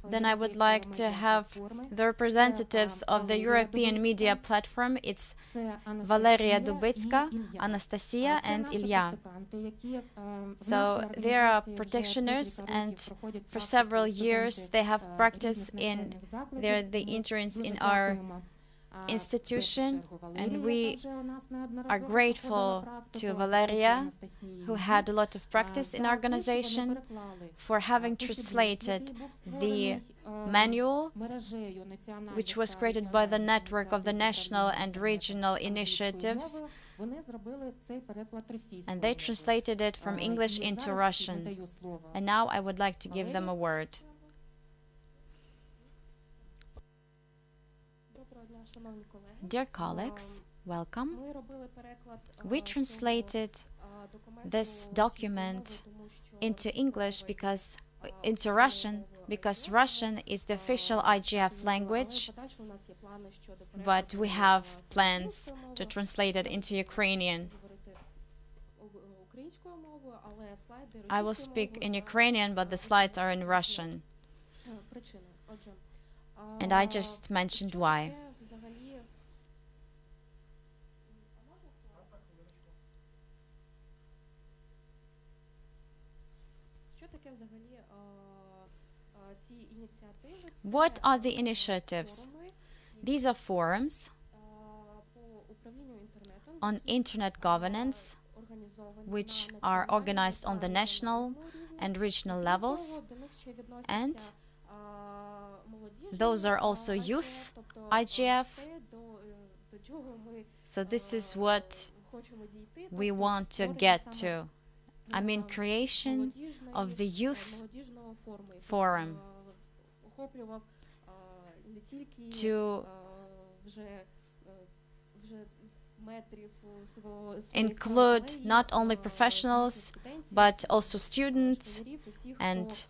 Then I would like to have the representatives of the European Media Platform. It's Valerie, Dubitska, Anastasiya, and Illya. So they are practitioners, and for several years they have practiced in the interns in our institution, and we are grateful to Valeria, who had a lot of practice in organization, for having translated the manual, which was created by the network of the national and regional initiatives, and they translated it from English into Russian. And now I would like to give them a word. Dear colleagues, welcome. We translated this document into Russian because Russian is the official IGF language, but we have plans to translate it into Ukrainian. I will speak in Ukrainian, but the slides are in Russian. And I just mentioned why. What are the initiatives? These are forums on internet governance, which are organized on the national and regional levels, and those are also youth IGF. So this is what we want to get to. I mean, creation of the youth forum to include not only professionals, but also students and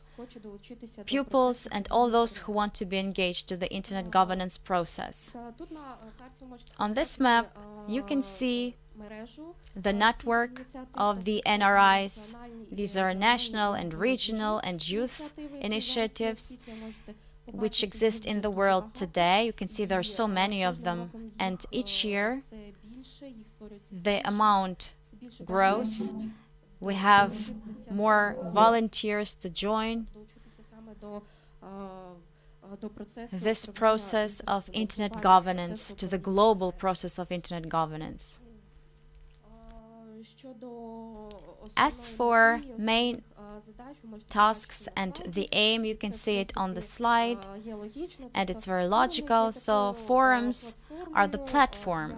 pupils and all those who want to be engaged to the internet governance process. On this map, you can see the network of the NRIs. These are national and regional and youth initiatives which exist in the world today. You can see there are so many of them, and each year the amount grows. We have more volunteers to join this process of internet governance, to the global process of internet governance. As for main tasks and the aim, you can see it on the slide, and it's very logical. So forums are the platform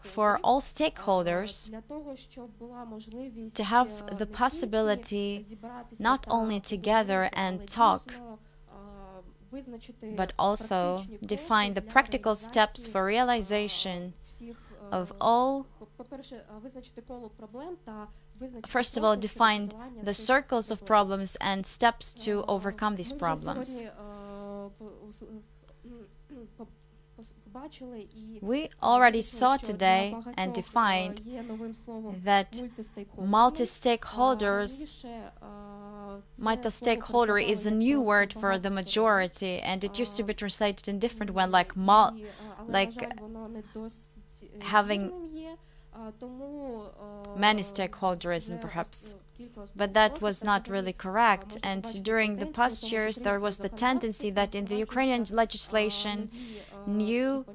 for all stakeholders to have the possibility not only to gather and talk, but also define the practical steps for realization of all. First of all, define the circles of problems and steps to overcome these problems. We already saw today and defined that multi-stakeholder is a new word for the majority, and it used to be translated in different way, like having many stakeholderism, perhaps. But that was not really correct. And during the past years, there was the tendency that in the Ukrainian legislation, new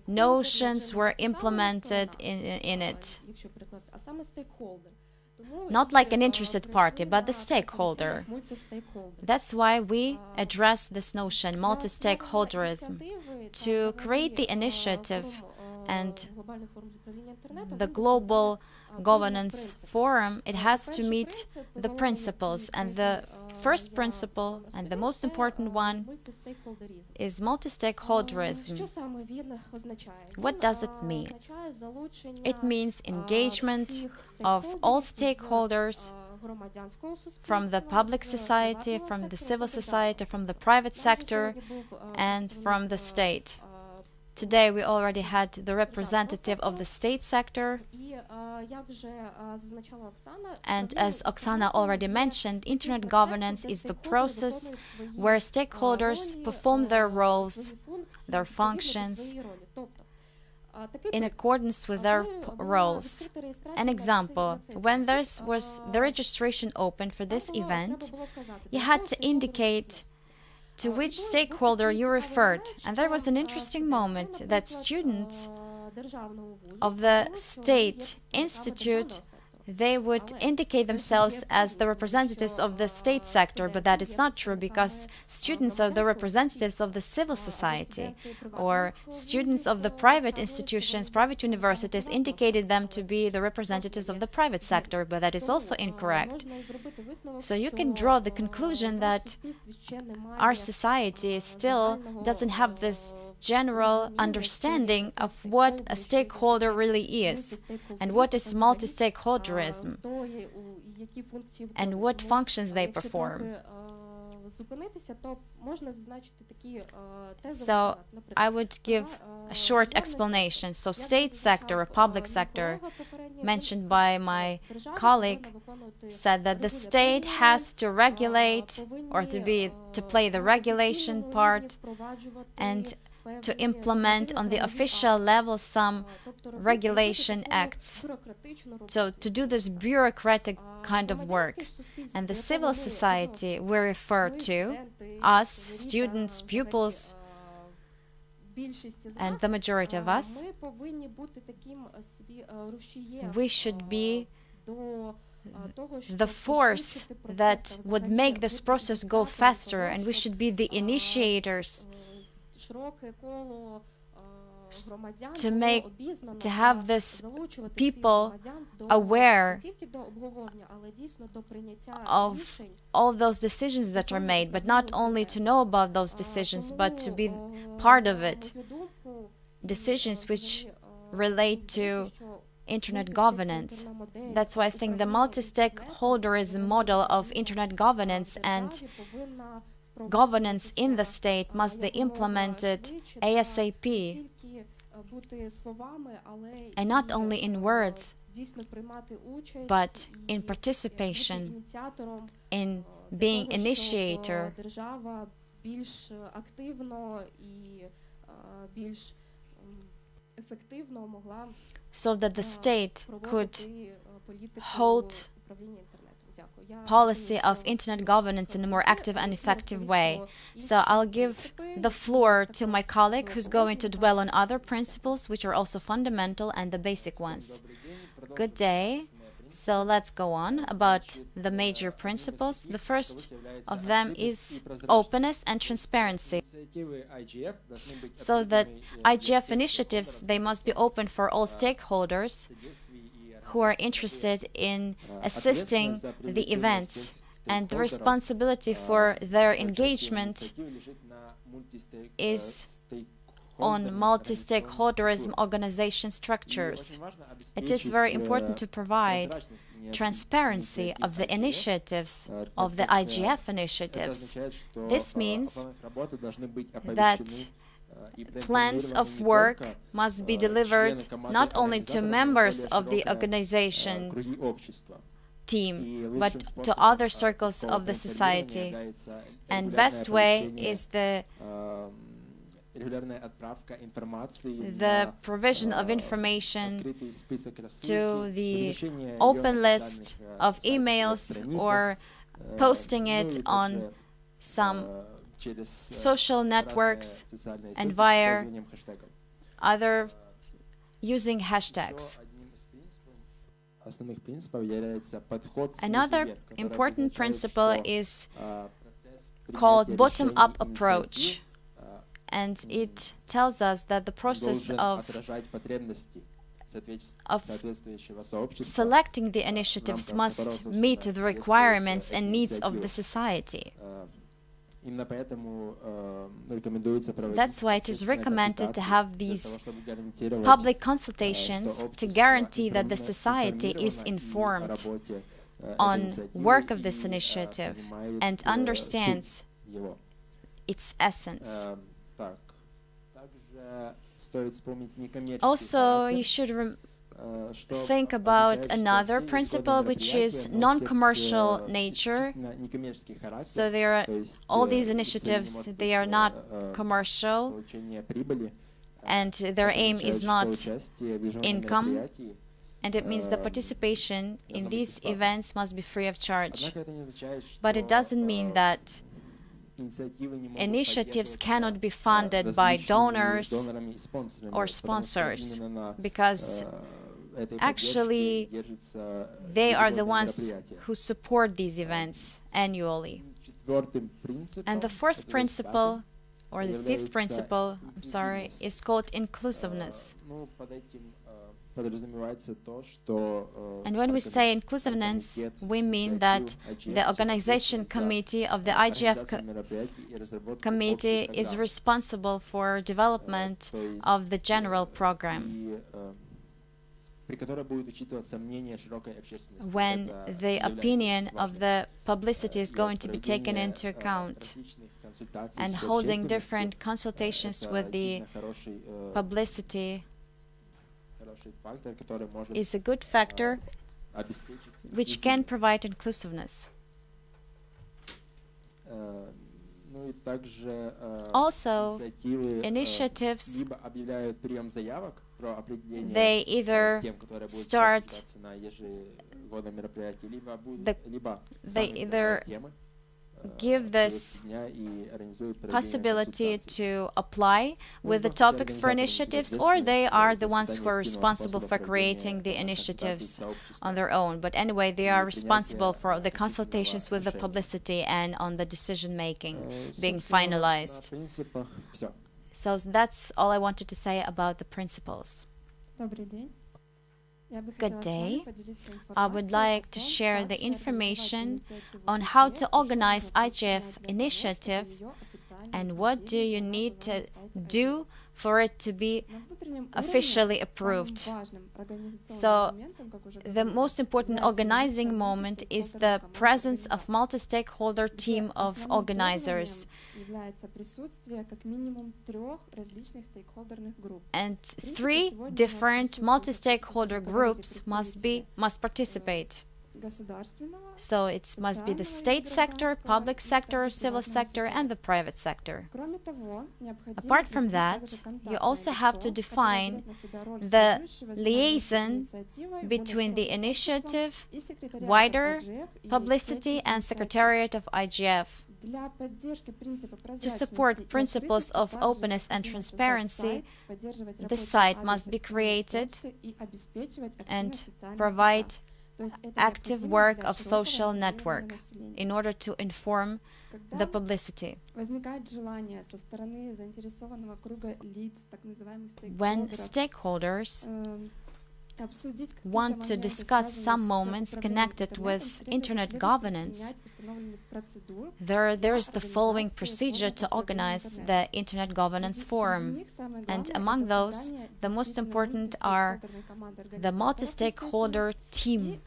notions were implemented in it. Not like an interested party, but the stakeholder. That's why we address this notion, multi-stakeholderism, to create the initiative and the global governance forum. It has to meet the principles, and the first principle and the most important one is multi-stakeholderism. What does it mean? It means engagement of all stakeholders from the public society, from the civil society, from the private sector, and from the state, Today we already had the representative of the state sector, and as Oksana already mentioned, internet governance is the process where stakeholders perform their roles, their functions, in accordance with their roles. An example, when there was the registration open for this event, you had to indicate to which stakeholder you referred. And there was an interesting moment that students of the state institute, they would indicate themselves as the representatives of the state sector, but that is not true, because students are the representatives of the civil society, or students of the private institutions, private universities indicated them to be the representatives of the private sector, but that is also incorrect. So you can draw the conclusion that our society still doesn't have this general understanding of what a stakeholder really is, and what is multi-stakeholderism, and what functions they perform. So I would give a short explanation. So state sector or public sector, mentioned by my colleague, said that the state has to regulate, or to play the regulation part, and to implement on the official level some regulation acts. So to do this bureaucratic kind of work. And the civil society we refer to, us, students, pupils, and the majority of us, we should be the force that would make this process go faster, and we should be the initiators to have this people aware of all those decisions that are made, but not only to know about those decisions, but to be part of it. Decisions which relate to internet governance. That's why I think the multi-stakeholderism model of internet governance and governance in the state must be implemented ASAP, and not only in words, but in participation, in being initiator, so that the state could hold policy of internet governance in a more active and effective way. So I'll give the floor to my colleague, who's going to dwell on other principles which are also fundamental and the basic ones. Good day. So let's go on about the major principles. The first of them is openness and transparency. So that IGF initiatives, they must be open for all stakeholders who are interested in assisting the events, and the responsibility for their engagement is on multi-stakeholderism organization structures. It is very important to provide transparency of the initiatives, of the IGF initiatives. This means that plans of work must be delivered not only to members of the organization team, but to other circles of the society. And best way is the provision of information to the open list of emails, or posting it on some social networks and via other using hashtags. Another important principle is called bottom-up approach, and it tells us that the process of selecting the initiatives must meet the requirements and needs of the society. That's why it is recommended to have these public consultations to guarantee that the society is informed on work of this initiative and understands its essence. Also, you should think about another principle, which is non-commercial nature. So there are all these initiatives, they are not commercial, and their aim is not income, and it means the participation in these events must be free of charge. But it doesn't mean that initiatives cannot be funded by donors or sponsors, because actually they are the ones who support these events annually. And the fourth principle, or the fifth principle, I'm sorry, is called inclusiveness. And when we say inclusiveness, we mean that the organization committee of the IGF committee is responsible for development of the general program, when the opinion of the publicity is going to be taken into account, and holding different consultations with the publicity is a good factor which can provide inclusiveness. Also, initiatives, they either start, they either give this possibility to apply with the topics for initiatives, or they are the ones who are responsible for creating the initiatives on their own. But anyway, they are responsible for the consultations with the publicity and on the decision making being finalized. So that's all I wanted to say about the principles. Good day. I would like to share the information on how to organize IGF initiative and what do you need to do for it to be officially approved. So the most important organizing moment is the presence of multi-stakeholder team of organizers. And 3 different multi-stakeholder groups must participate. So it must be the state sector, public sector, civil sector, and the private sector. Apart from that, you also have to define the liaison between the initiative, wider publicity, and Secretariat of IGF. To support principles of openness and transparency, the site must be created and provide active work of social network in order to inform the publicity. When stakeholders want to discuss some moments connected with Internet governance, there is the following procedure to organize the Internet Governance Forum. And among those, the most important are the multi-stakeholder team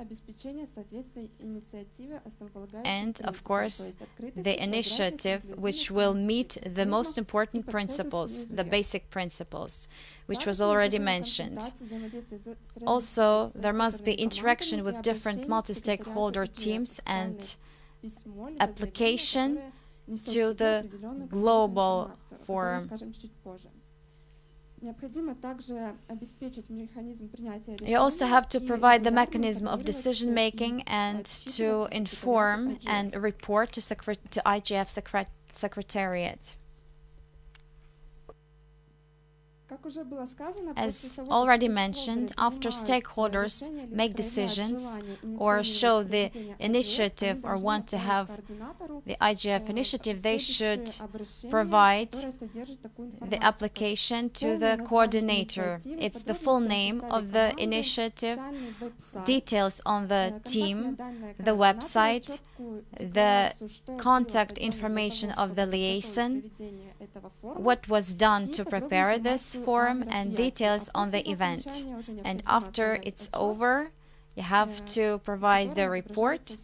and, of course, the initiative, which will meet the most important principles, the basic principles, which was already mentioned. Also, there must be interaction with different multi-stakeholder teams and application to the global forum. You also have to provide the mechanism of decision-making and to inform and report to IGF Secretariat. As already mentioned, after stakeholders make decisions or show the initiative or want to have the IGF initiative, they should provide the application to the coordinator. It's the full name of the initiative, details on the team, the website, the contact information of the liaison, what was done to prepare this forum, and details on the event. And after it's over, You have to provide the report,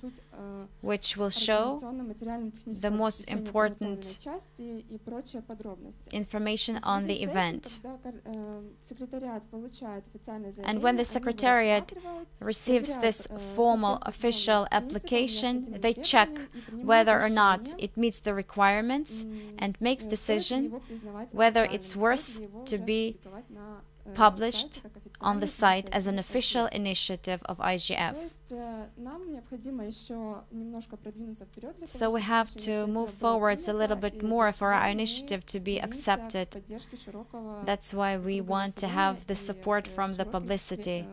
which will show the most important information on the event. And when the Secretariat receives this formal official application, they check whether or not it meets the requirements and makes decision whether it's worth to be published on the site as an official initiative of IGF. So we have to move forwards a little bit more for our initiative to be accepted. That's why we want to have the support from the publicity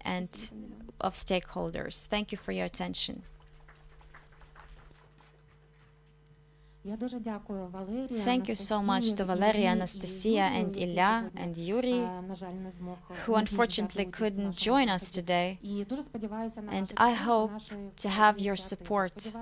and of stakeholders. Thank you for your attention. Thank you so much to Valerie, Anastasiya, and Illya, and Yuri, who unfortunately couldn't join us today. And I hope to have your support